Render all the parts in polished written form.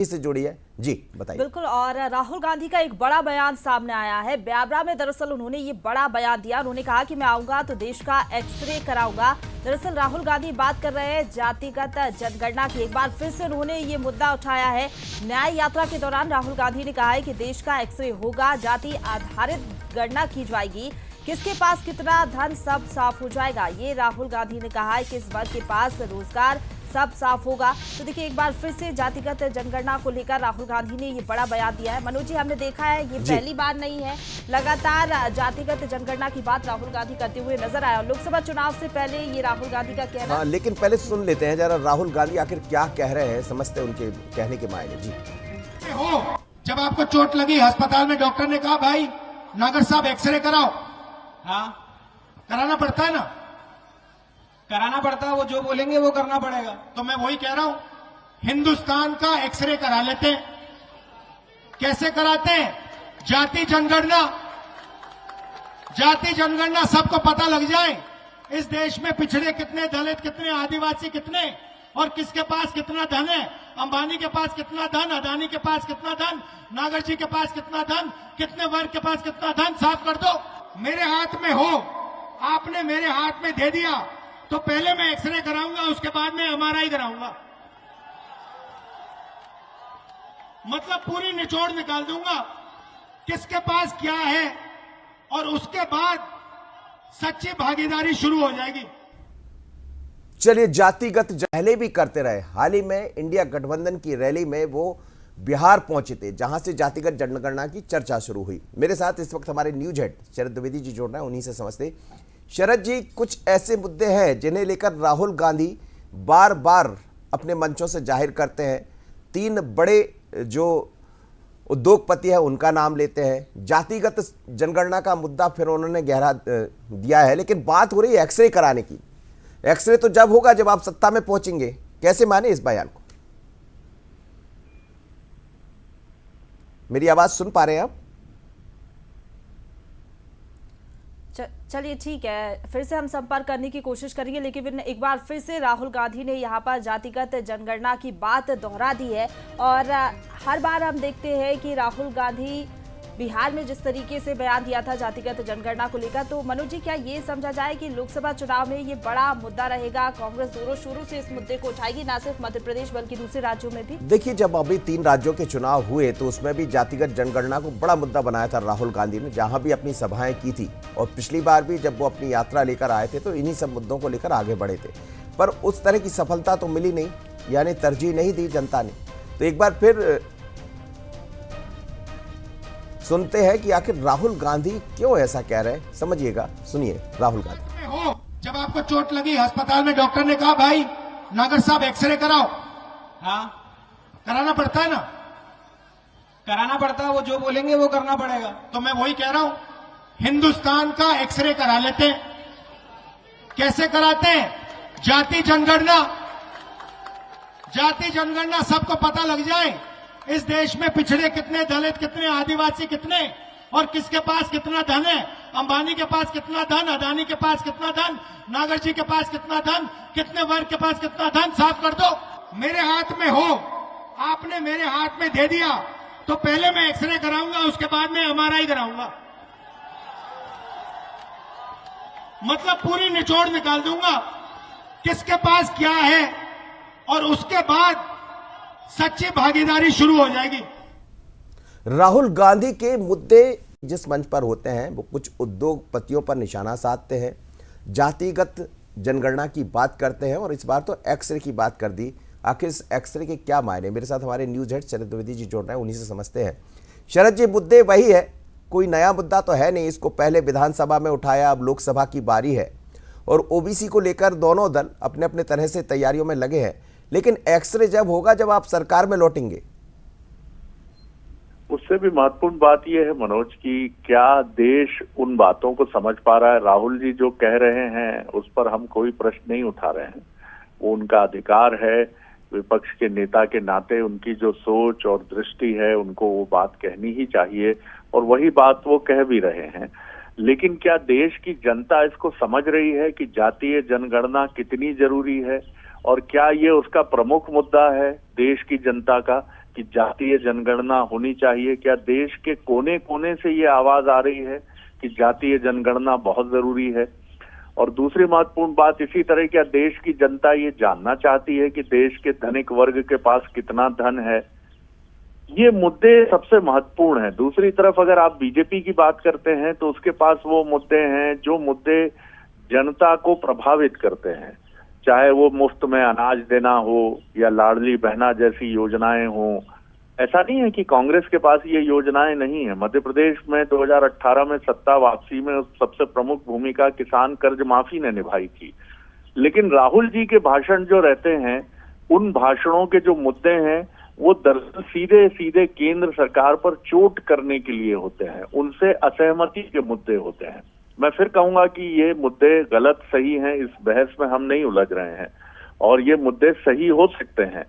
से जुड़ी है। जी बताइए। बिल्कुल, और राहुल गांधी का एक बड़ा बयान सामने आया है। ब्यावरा में दरअसल उन्होंने ये बड़ा बयान दिया। उन्होंने कहा कि मैं आऊंगा तो देश का एक्सरे कराऊंगा। दरअसल राहुल गांधी बात कर रहे हैं जातिगत जनगणना की। एक बार फिर से उन्होंने ये मुद्दा उठाया है। न्याय यात्रा के दौरान राहुल गांधी ने कहा है कि देश का एक्सरे होगा, जाति आधारित गणना की जाएगी, किसके पास कितना धन सब साफ हो जाएगा। ये राहुल गांधी ने कहा है कि इस वर्ग के पास रोजगार सब साफ होगा। तो देखिए, एक बार फिर से जातिगत जनगणना को लेकर राहुल गांधी ने ये बड़ा बयान दिया है। मनोज जी, हमने देखा है ये पहली बार नहीं है, लगातार जातिगत जनगणना की बात राहुल गांधी करते हुए नजर आया। लोकसभा चुनाव से पहले ये राहुल गांधी का कहना। हाँ, लेकिन पहले सुन लेते हैं जरा राहुल गांधी आखिर क्या कह रहे हैं, समझते हैं उनके कहने के मायने। जी हो, जब आपको चोट लगी अस्पताल में, डॉक्टर ने कहा भाई नागर साहब एक्सरे कराओ। हाँ, कराना पड़ता है ना? कराना पड़ता है, वो जो बोलेंगे वो करना पड़ेगा। तो मैं वही कह रहा हूं, हिंदुस्तान का एक्सरे करा लेते हैं। कैसे कराते हैं? जाति जनगणना। जाति जनगणना सबको पता लग जाए इस देश में पिछड़े कितने, दलित कितने, आदिवासी कितने और किसके पास कितना धन है। अंबानी के पास कितना धन, अदानी के पास कितना धन, नागर जी के पास कितना धन, कितने वर्ग के पास कितना धन, साफ कर दो। मेरे हाथ में हो, आपने मेरे हाथ में दे दिया तो पहले मैं एक्सरे कराऊंगा, उसके बाद मैं एमआरआई कराऊंगा। मतलब पूरी निचोड़ निकाल दूंगा किसके पास क्या है, और उसके बाद सच्ची भागीदारी शुरू हो जाएगी। चलिए, जातिगत रैली भी करते रहे। हाल ही में इंडिया गठबंधन की रैली में वो बिहार पहुंचे थे, जहां से जातिगत जनगणना की चर्चा शुरू हुई। मेरे साथ इस वक्त हमारे न्यूज हेड शरद द्विवेदी जी जोड़ रहे हैं, उन्हीं से समझते। शरद जी, कुछ ऐसे मुद्दे हैं जिन्हें लेकर राहुल गांधी बार बार अपने मंचों से जाहिर करते हैं। 3 बड़े जो उद्योगपति हैं उनका नाम लेते हैं। जातिगत जनगणना का मुद्दा फिर उन्होंने गहरा दिया है, लेकिन बात हो रही है एक्सरे कराने की। एक्सरे तो जब होगा जब आप सत्ता में पहुंचेंगे। कैसे माने इस बयान को? मेरी आवाज सुन पा रहे हैं आप? चलिए ठीक है, फिर से हम संपर्क करने की कोशिश करेंगे, लेकिन एक बार फिर से राहुल गांधी ने यहाँ पर जातिगत जनगणना की बात दोहरा दी है। और हर बार हम देखते हैं कि राहुल गांधी बिहार में जिस तरीके से बयान दिया था जातिगत जनगणना को लेकर, तो मनोज जी, क्या ये समझा जाए कि लोकसभा चुनाव में ये बड़ा मुद्दा रहेगा? कांग्रेस जोरों शोरों से इस मुद्दे को उठाएगी, ना सिर्फ मध्य प्रदेश बल्कि दूसरे राज्यों में भी। देखिए, जब अभी 3 राज्यों के चुनाव हुए तो उसमें भी जातिगत जनगणना को बड़ा मुद्दा बनाया था राहुल गांधी ने, जहां भी अपनी सभाएं की थी। और पिछली बार भी जब वो अपनी यात्रा लेकर आए थे तो इन्हीं सब मुद्दों को लेकर आगे बढ़े थे, पर उस तरह की सफलता तो मिली नहीं, यानी तरजीह नहीं दी जनता ने। तो एक बार फिर सुनते हैं कि आखिर राहुल गांधी क्यों ऐसा कह रहे हैं। समझिएगा, सुनिए राहुल गांधी। हो, जब आपको चोट लगी अस्पताल में, डॉक्टर ने कहा भाई नागर साहब एक्सरे कराओ। हाँ, कराना पड़ता है ना? कराना पड़ता है, वो जो बोलेंगे वो करना पड़ेगा। तो मैं वही कह रहा हूं, हिंदुस्तान का एक्सरे करा लेते हैं। कैसे कराते हैं? जाति जनगणना। जाति जनगणना सबको पता लग जाए इस देश में पिछड़े कितने, दलित कितने, आदिवासी कितने और किसके पास कितना धन है। अंबानी के पास कितना धन, अदानी के पास कितना धन, नागर जी के पास कितना धन, कितने वर्ग के पास कितना धन, साफ कर दो। मेरे हाथ में हो, आपने मेरे हाथ में दे दिया तो पहले मैं एक्सरे कराऊंगा, उसके बाद मैं एमआरआई कराऊंगा। मतलब पूरी निचोड़ निकाल दूंगा किसके पास क्या है, और उसके बाद सच्ची भागीदारी शुरू हो जाएगी। राहुल गांधी के मुद्दे जिस मंच पर होते हैं वो कुछ उद्योगपतियों पर निशाना साधते हैं, जातिगत जनगणना की बात करते हैं, और इस बार तो एक्सरे की बात कर दी। आखिर इस एक्सरे के क्या मायने? मेरे साथ हमारे न्यूज हेड शरद द्विवेदी जी जोड़ रहे हैं, उन्हीं से समझते हैं। शरद जी, मुद्दे वही है, कोई नया मुद्दा तो है नहीं। इसको पहले विधानसभा में उठाया, अब लोकसभा की बारी है, और ओबीसी को लेकर दोनों दल अपने अपने तरह से तैयारियों में लगे हैं। लेकिन एक्सरे जब होगा जब आप सरकार में लौटेंगे। उससे भी महत्वपूर्ण बात यह है मनोज की क्या देश उन बातों को समझ पा रहा है। राहुल जी जो कह रहे हैं उस पर हम कोई प्रश्न नहीं उठा रहे हैं, वो उनका अधिकार है। विपक्ष के नेता के नाते उनकी जो सोच और दृष्टि है उनको वो बात कहनी ही चाहिए, और वही बात वो कह भी रहे हैं। लेकिन क्या देश की जनता इसको समझ रही है कि जातीय जनगणना कितनी जरूरी है, और क्या ये उसका प्रमुख मुद्दा है देश की जनता का? कि जातीय जनगणना होनी चाहिए? क्या देश के कोने कोने से ये आवाज आ रही है कि जातीय जनगणना बहुत जरूरी है? और दूसरी महत्वपूर्ण बात इसी तरह, क्या देश की जनता ये जानना चाहती है कि देश के धनिक वर्ग के पास कितना धन है? ये मुद्दे सबसे महत्वपूर्ण हैं। दूसरी तरफ अगर आप बीजेपी की बात करते हैं तो उसके पास वो मुद्दे हैं जो मुद्दे जनता को प्रभावित करते हैं, चाहे वो मुफ्त में अनाज देना हो या लाडली बहना जैसी योजनाएं हो। ऐसा नहीं है कि कांग्रेस के पास ये योजनाएं नहीं है। मध्य प्रदेश में 2018 में सत्ता वापसी में सबसे प्रमुख भूमिका किसान कर्ज माफी ने निभाई थी। लेकिन राहुल जी के भाषण जो रहते हैं, उन भाषणों के जो मुद्दे हैं वो दरअसल सीधे सीधे केंद्र सरकार पर चोट करने के लिए होते हैं, उनसे असहमति के मुद्दे होते हैं। मैं फिर कहूंगा कि ये मुद्दे गलत सही हैं, इस बहस में हम नहीं उलझ रहे हैं और ये मुद्दे सही हो सकते हैं,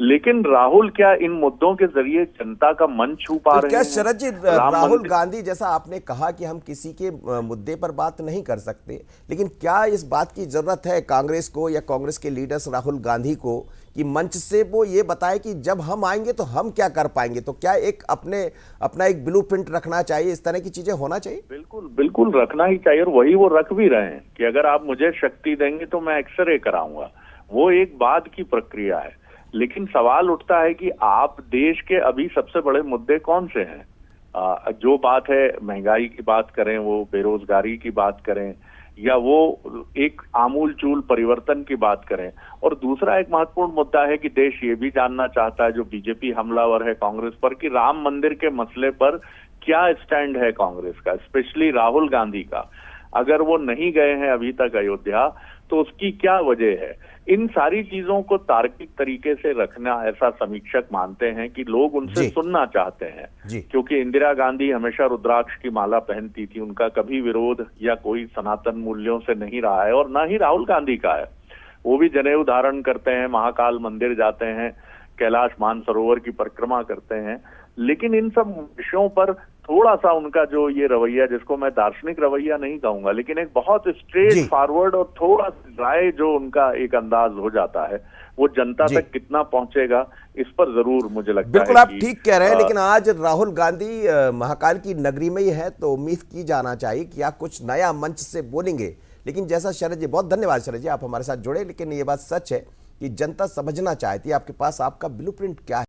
लेकिन राहुल क्या इन मुद्दों के जरिए जनता का मन छू पा रहे क्या हैं? शरद जी, राहुल गांधी, जैसा आपने कहा कि हम किसी के मुद्दे पर बात नहीं कर सकते, लेकिन क्या इस बात की जरूरत है कांग्रेस को या कांग्रेस के लीडर्स राहुल गांधी को कि मंच से वो ये बताए कि जब हम आएंगे तो हम क्या कर पाएंगे? तो क्या एक अपना एक ब्लूप्रिंट रखना चाहिए, इस तरह की चीजें होना चाहिए? बिल्कुल बिल्कुल रखना ही चाहिए, और वही वो रख भी रहे हैं कि अगर आप मुझे शक्ति देंगे तो मैं एक्सरे कराऊंगा। वो एक बाद की प्रक्रिया है, लेकिन सवाल उठता है कि आप देश के अभी सबसे बड़े मुद्दे कौन से हैं? जो बात है महंगाई की बात करें, वो बेरोजगारी की बात करें, या वो एक आमूलचूल परिवर्तन की बात करें। और दूसरा एक महत्वपूर्ण मुद्दा है कि देश ये भी जानना चाहता है, जो बीजेपी हमलावर है कांग्रेस पर, कि राम मंदिर के मसले पर क्या स्टैंड है कांग्रेस का, स्पेशली राहुल गांधी का। अगर वो नहीं गए हैं अभी तक अयोध्या तो उसकी क्या वजह है? इन सारी चीजों को तार्किक तरीके से रखना, ऐसा समीक्षक मानते हैं कि लोग उनसे सुनना चाहते हैं, क्योंकि इंदिरा गांधी हमेशा रुद्राक्ष की माला पहनती थी, उनका कभी विरोध या कोई सनातन मूल्यों से नहीं रहा है, और ना ही राहुल गांधी का है। वो भी जनेऊ धारण करते हैं, महाकाल मंदिर जाते हैं, कैलाश मानसरोवर की परिक्रमा करते हैं, लेकिन इन सब विषयों पर थोड़ा सा उनका जो ये रवैया, जिसको मैं दार्शनिक रवैया नहीं कहूंगा, लेकिन एक बहुत स्ट्रेट फॉरवर्ड और थोड़ा ड्राई जो उनका एक अंदाज हो जाता है, वो जनता तक कितना पहुंचेगा, इस पर जरूर मुझे लगता है। बिल्कुल आप ठीक कह रहे हैं, लेकिन आज राहुल गांधी महाकाल की नगरी में ही है, तो उम्मीद की जाना चाहिए कि आप कुछ नया मंच से बोलेंगे। लेकिन जैसा शरद जी, बहुत धन्यवाद शरद जी, आप हमारे साथ जुड़े, लेकिन ये बात सच है कि जनता समझना चाहती है आपके पास आपका ब्लूप्रिंट क्या है।